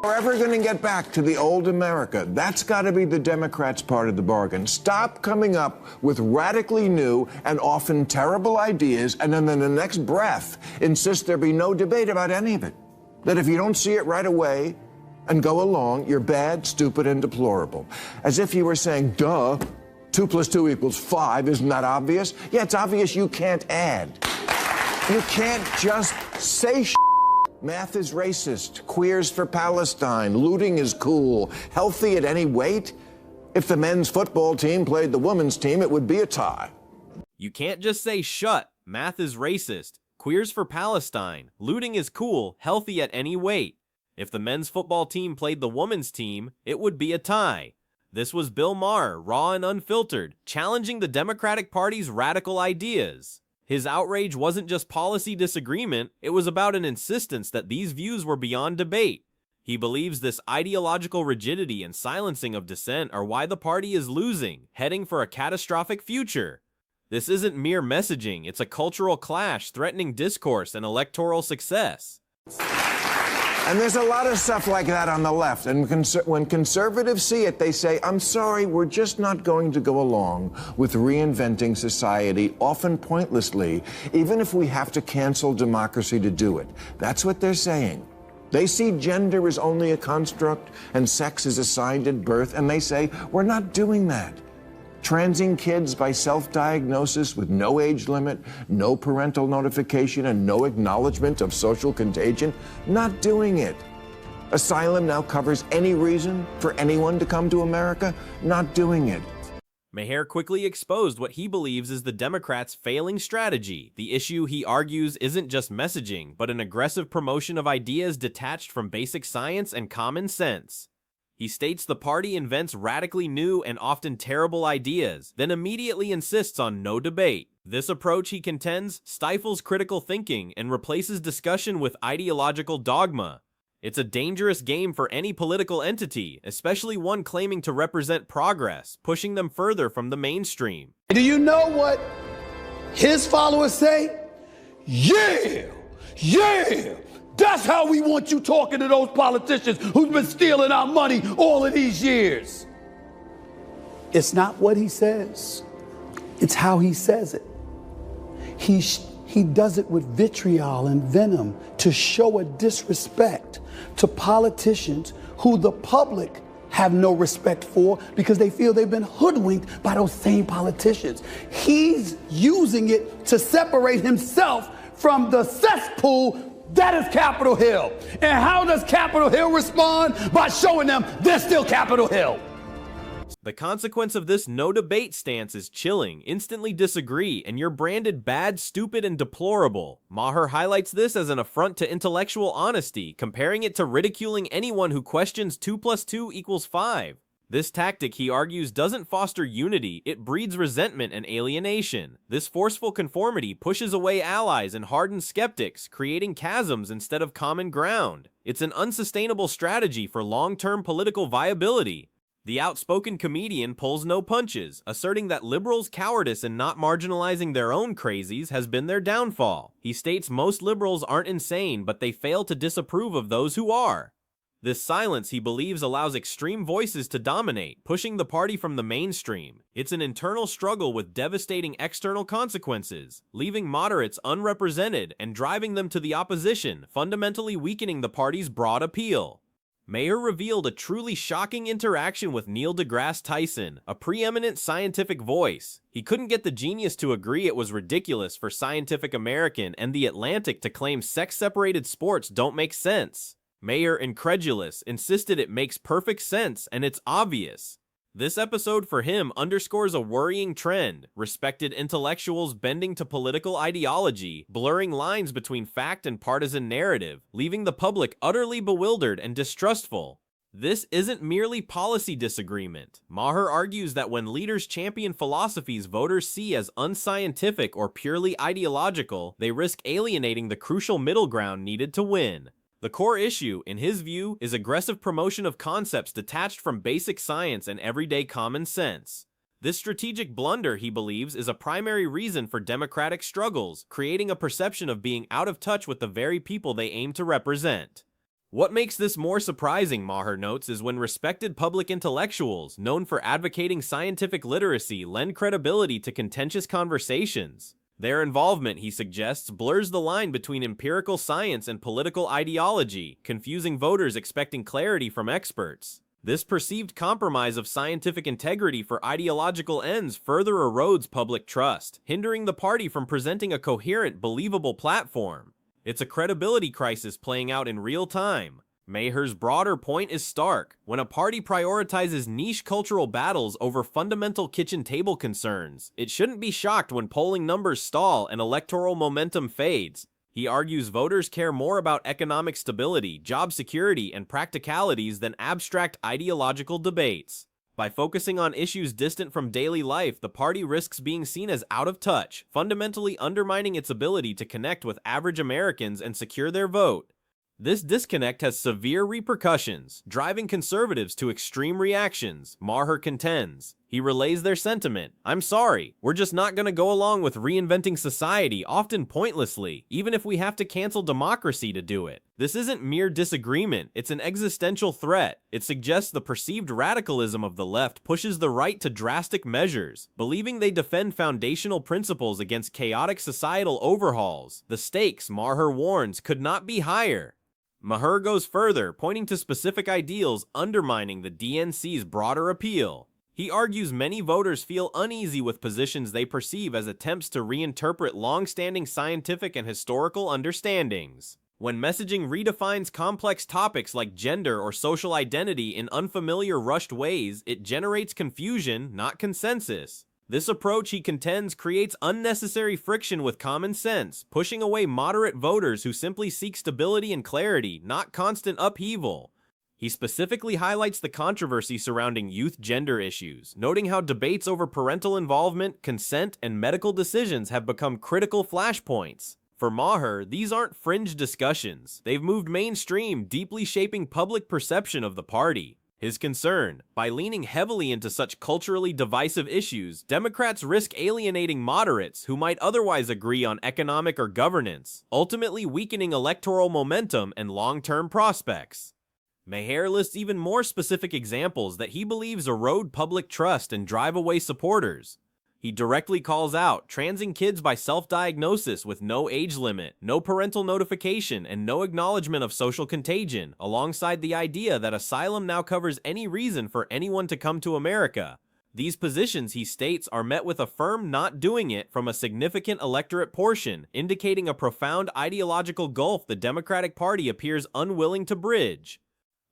we're ever going to get back to the old America, that's got to be the Democrats' part of the bargain. Stop coming up with radically new and often terrible ideas, and then in the next breath insist there be no debate about any of it. That if you don't see it right away and go along, you're bad, stupid, and deplorable. As if you were saying, duh, 2 + 2 = 5, isn't that obvious? Yeah, it's obvious you can't add. You can't just say math is racist, queers for Palestine, looting is cool, healthy at any weight. If the men's football team played the women's team, it would be a tie. You can't just say shut, math is racist, queers for Palestine, looting is cool, healthy at any weight. If the men's football team played the women's team, it would be a tie. This was Bill Maher, raw and unfiltered, challenging the Democratic Party's radical ideas. His outrage wasn't just policy disagreement, it was about an insistence that these views were beyond debate. He believes this ideological rigidity and silencing of dissent are why the party is losing, heading for a catastrophic future. This isn't mere messaging, it's a cultural clash threatening discourse and electoral success. And there's a lot of stuff like that on the left. And when conservatives see it, they say, I'm sorry, we're just not going to go along with reinventing society, often pointlessly, even if we have to cancel democracy to do it. That's what they're saying. They see gender as only a construct and sex is assigned at birth, and they say, we're not doing that. Transing kids by self-diagnosis with no age limit, no parental notification, and no acknowledgement of social contagion, not doing it. Asylum now covers any reason for anyone to come to America, not doing it. Maher quickly exposed what he believes is the Democrats' failing strategy. The issue, he argues, isn't just messaging, but an aggressive promotion of ideas detached from basic science and common sense. He states the party invents radically new and often terrible ideas, then immediately insists on no debate. This approach, he contends, stifles critical thinking and replaces discussion with ideological dogma. It's a dangerous game for any political entity, especially one claiming to represent progress, pushing them further from the mainstream. Do you know what his followers say? Yeah! Yeah! That's how we want you talking to those politicians who've been stealing our money all of these years. It's not what he says. It's how he says it. He does it with vitriol and venom to show a disrespect to politicians who the public have no respect for because they feel they've been hoodwinked by those same politicians. He's using it to separate himself from the cesspool that is Capitol Hill. And how does Capitol Hill respond? By showing them they're still Capitol Hill. The consequence of this no debate stance is chilling, instantly disagree, and you're branded bad, stupid, and deplorable. Maher highlights this as an affront to intellectual honesty, comparing it to ridiculing anyone who questions 2 + 2 = 5. This tactic, he argues, doesn't foster unity, it breeds resentment and alienation. This forceful conformity pushes away allies and hardens skeptics, creating chasms instead of common ground. It's an unsustainable strategy for long-term political viability. The outspoken comedian pulls no punches, asserting that liberals' cowardice in not marginalizing their own crazies has been their downfall. He states most liberals aren't insane, but they fail to disapprove of those who are. This silence, he believes, allows extreme voices to dominate, pushing the party from the mainstream. It's an internal struggle with devastating external consequences, leaving moderates unrepresented and driving them to the opposition, fundamentally weakening the party's broad appeal. Maher revealed a truly shocking interaction with Neil deGrasse Tyson, a preeminent scientific voice. He couldn't get the genius to agree it was ridiculous for Scientific American and The Atlantic to claim sex-separated sports don't make sense. Maher, incredulous, insisted it makes perfect sense and it's obvious. This episode for him underscores a worrying trend, respected intellectuals bending to political ideology, blurring lines between fact and partisan narrative, leaving the public utterly bewildered and distrustful. This isn't merely policy disagreement. Maher argues that when leaders champion philosophies voters see as unscientific or purely ideological, they risk alienating the crucial middle ground needed to win. The core issue, in his view, is aggressive promotion of concepts detached from basic science and everyday common sense. This strategic blunder, he believes, is a primary reason for democratic struggles, creating a perception of being out of touch with the very people they aim to represent. What makes this more surprising, Maher notes, is when respected public intellectuals, known for advocating scientific literacy, lend credibility to contentious conversations. Their involvement, he suggests, blurs the line between empirical science and political ideology, confusing voters expecting clarity from experts. This perceived compromise of scientific integrity for ideological ends further erodes public trust, hindering the party from presenting a coherent, believable platform. It's a credibility crisis playing out in real time. Maher's broader point is stark. When a party prioritizes niche cultural battles over fundamental kitchen table concerns, it shouldn't be shocked when polling numbers stall and electoral momentum fades. He argues voters care more about economic stability, job security, and practicalities than abstract ideological debates. By focusing on issues distant from daily life, the party risks being seen as out of touch, fundamentally undermining its ability to connect with average Americans and secure their vote. This disconnect has severe repercussions, driving conservatives to extreme reactions, Maher contends. He relays their sentiment: "I'm sorry, we're just not going to go along with reinventing society, often pointlessly, even if we have to cancel democracy to do it." This isn't mere disagreement, it's an existential threat. It suggests the perceived radicalism of the left pushes the right to drastic measures, believing they defend foundational principles against chaotic societal overhauls. The stakes, Maher warns, could not be higher. Maher goes further, pointing to specific ideals undermining the DNC's broader appeal. He argues many voters feel uneasy with positions they perceive as attempts to reinterpret long-standing scientific and historical understandings. When messaging redefines complex topics like gender or social identity in unfamiliar, rushed ways, it generates confusion, not consensus. This approach, he contends, creates unnecessary friction with common sense, pushing away moderate voters who simply seek stability and clarity, not constant upheaval. He specifically highlights the controversy surrounding youth gender issues, noting how debates over parental involvement, consent, and medical decisions have become critical flashpoints. For Maher, these aren't fringe discussions. They've moved mainstream, deeply shaping public perception of the party. His concern: by leaning heavily into such culturally divisive issues, Democrats risk alienating moderates who might otherwise agree on economic or governance, ultimately weakening electoral momentum and long-term prospects. Maher lists even more specific examples that he believes erode public trust and drive away supporters. He directly calls out transing kids by self-diagnosis with no age limit, no parental notification, and no acknowledgement of social contagion, alongside the idea that asylum now covers any reason for anyone to come to America. These positions, he states, are met with a firm not doing it from a significant electorate portion, indicating a profound ideological gulf the Democratic Party appears unwilling to bridge.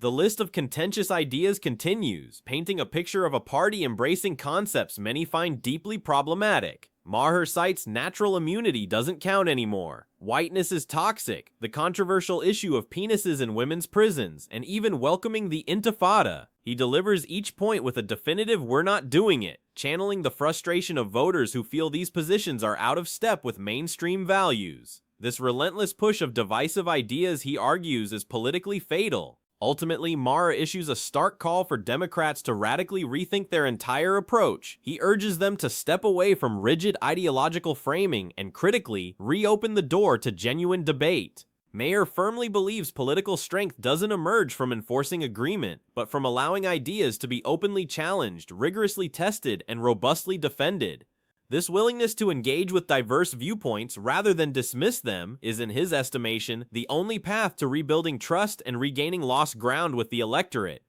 The list of contentious ideas continues, painting a picture of a party embracing concepts many find deeply problematic. Maher cites natural immunity doesn't count anymore, whiteness is toxic, the controversial issue of penises in women's prisons, and even welcoming the intifada. He delivers each point with a definitive "we're not doing it," channeling the frustration of voters who feel these positions are out of step with mainstream values. This relentless push of divisive ideas, he argues, is politically fatal. Ultimately, Maher issues a stark call for Democrats to radically rethink their entire approach. He urges them to step away from rigid ideological framing and, critically, reopen the door to genuine debate. Maher firmly believes political strength doesn't emerge from enforcing agreement, but from allowing ideas to be openly challenged, rigorously tested, and robustly defended. This willingness to engage with diverse viewpoints rather than dismiss them is, in his estimation, the only path to rebuilding trust and regaining lost ground with the electorate.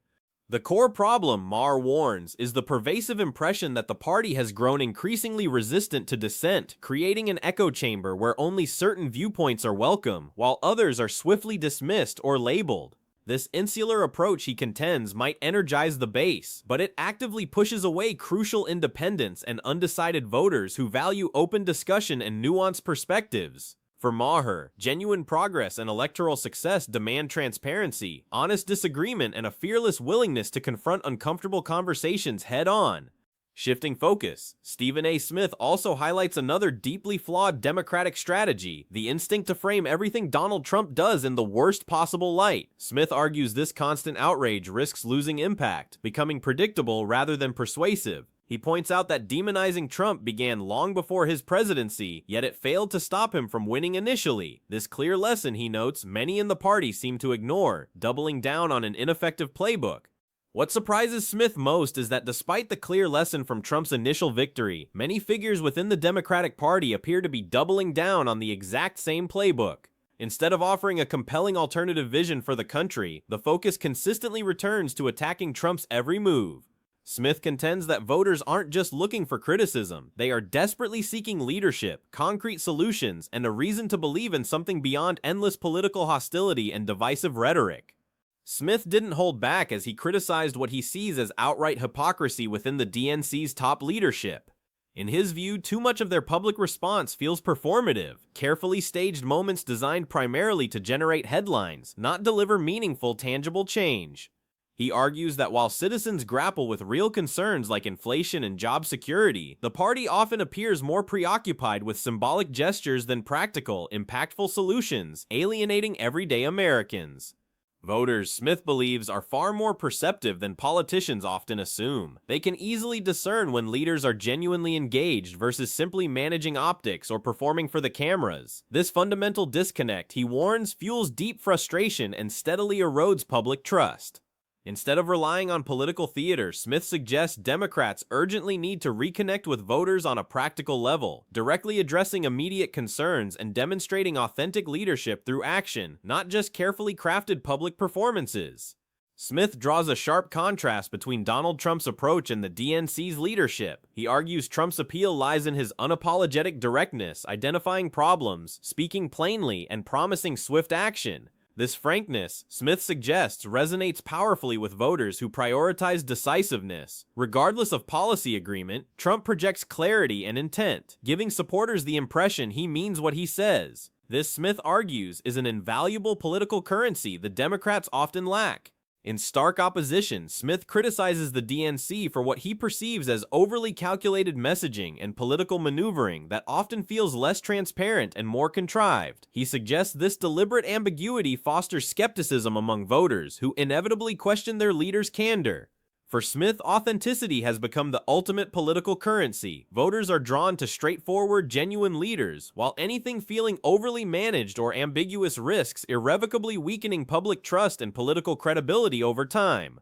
The core problem, Maher warns, is the pervasive impression that the party has grown increasingly resistant to dissent, creating an echo chamber where only certain viewpoints are welcome, while others are swiftly dismissed or labeled. This insular approach, he contends, might energize the base, but it actively pushes away crucial independents and undecided voters who value open discussion and nuanced perspectives. For Maher, genuine progress and electoral success demand transparency, honest disagreement, and a fearless willingness to confront uncomfortable conversations head-on. Shifting focus, Stephen A. Smith also highlights another deeply flawed Democratic strategy, the instinct to frame everything Donald Trump does in the worst possible light. Smith argues this constant outrage risks losing impact, becoming predictable rather than persuasive. He points out that demonizing Trump began long before his presidency, yet it failed to stop him from winning initially. This clear lesson, he notes, many in the party seem to ignore, doubling down on an ineffective playbook. What surprises Smith most is that despite the clear lesson from Trump's initial victory, many figures within the Democratic Party appear to be doubling down on the exact same playbook. Instead of offering a compelling alternative vision for the country, the focus consistently returns to attacking Trump's every move. Smith contends that voters aren't just looking for criticism, they are desperately seeking leadership, concrete solutions, and a reason to believe in something beyond endless political hostility and divisive rhetoric. Smith didn't hold back as he criticized what he sees as outright hypocrisy within the DNC's top leadership. In his view, too much of their public response feels performative, carefully staged moments designed primarily to generate headlines, not deliver meaningful, tangible change. He argues that while citizens grapple with real concerns like inflation and job security, the party often appears more preoccupied with symbolic gestures than practical, impactful solutions, alienating everyday Americans. Voters, Smith believes, are far more perceptive than politicians often assume. They can easily discern when leaders are genuinely engaged versus simply managing optics or performing for the cameras. This fundamental disconnect, he warns, fuels deep frustration and steadily erodes public trust. Instead of relying on political theater, Smith suggests Democrats urgently need to reconnect with voters on a practical level, directly addressing immediate concerns and demonstrating authentic leadership through action, not just carefully crafted public performances. Smith draws a sharp contrast between Donald Trump's approach and the DNC's leadership. He argues Trump's appeal lies in his unapologetic directness, identifying problems, speaking plainly, and promising swift action. This frankness, Smith suggests, resonates powerfully with voters who prioritize decisiveness. Regardless of policy agreement, Trump projects clarity and intent, giving supporters the impression he means what he says. This, Smith argues, is an invaluable political currency the Democrats often lack. In stark opposition, Smith criticizes the DNC for what he perceives as overly calculated messaging and political maneuvering that often feels less transparent and more contrived. He suggests this deliberate ambiguity fosters skepticism among voters, who inevitably question their leaders' candor. For Smith, authenticity has become the ultimate political currency. Voters are drawn to straightforward, genuine leaders, while anything feeling overly managed or ambiguous risks irrevocably weakening public trust and political credibility over time.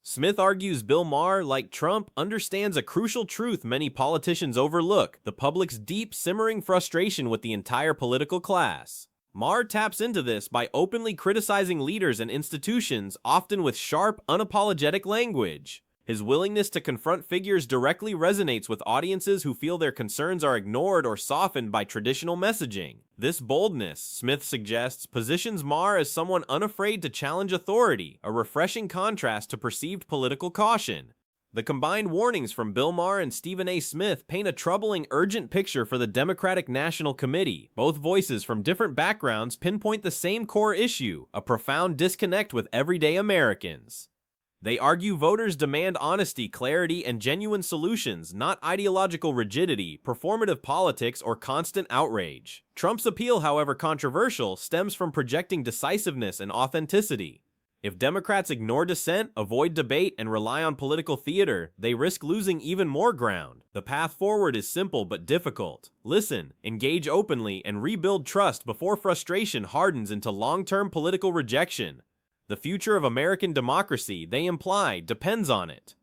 Smith argues Bill Maher, like Trump, understands a crucial truth many politicians overlook: the public's deep, simmering frustration with the entire political class. Maher taps into this by openly criticizing leaders and institutions, often with sharp, unapologetic language. His willingness to confront figures directly resonates with audiences who feel their concerns are ignored or softened by traditional messaging. This boldness, Smith suggests, positions Maher as someone unafraid to challenge authority, a refreshing contrast to perceived political caution. The combined warnings from Bill Maher and Stephen A. Smith paint a troubling, urgent picture for the Democratic National Committee. Both voices from different backgrounds pinpoint the same core issue: a profound disconnect with everyday Americans. They argue voters demand honesty, clarity, and genuine solutions, not ideological rigidity, performative politics, or constant outrage. Trump's appeal, however controversial, stems from projecting decisiveness and authenticity. If Democrats ignore dissent, avoid debate, and rely on political theater, they risk losing even more ground. The path forward is simple but difficult. Listen, engage openly, and rebuild trust before frustration hardens into long-term political rejection. The future of American democracy, they imply, depends on it.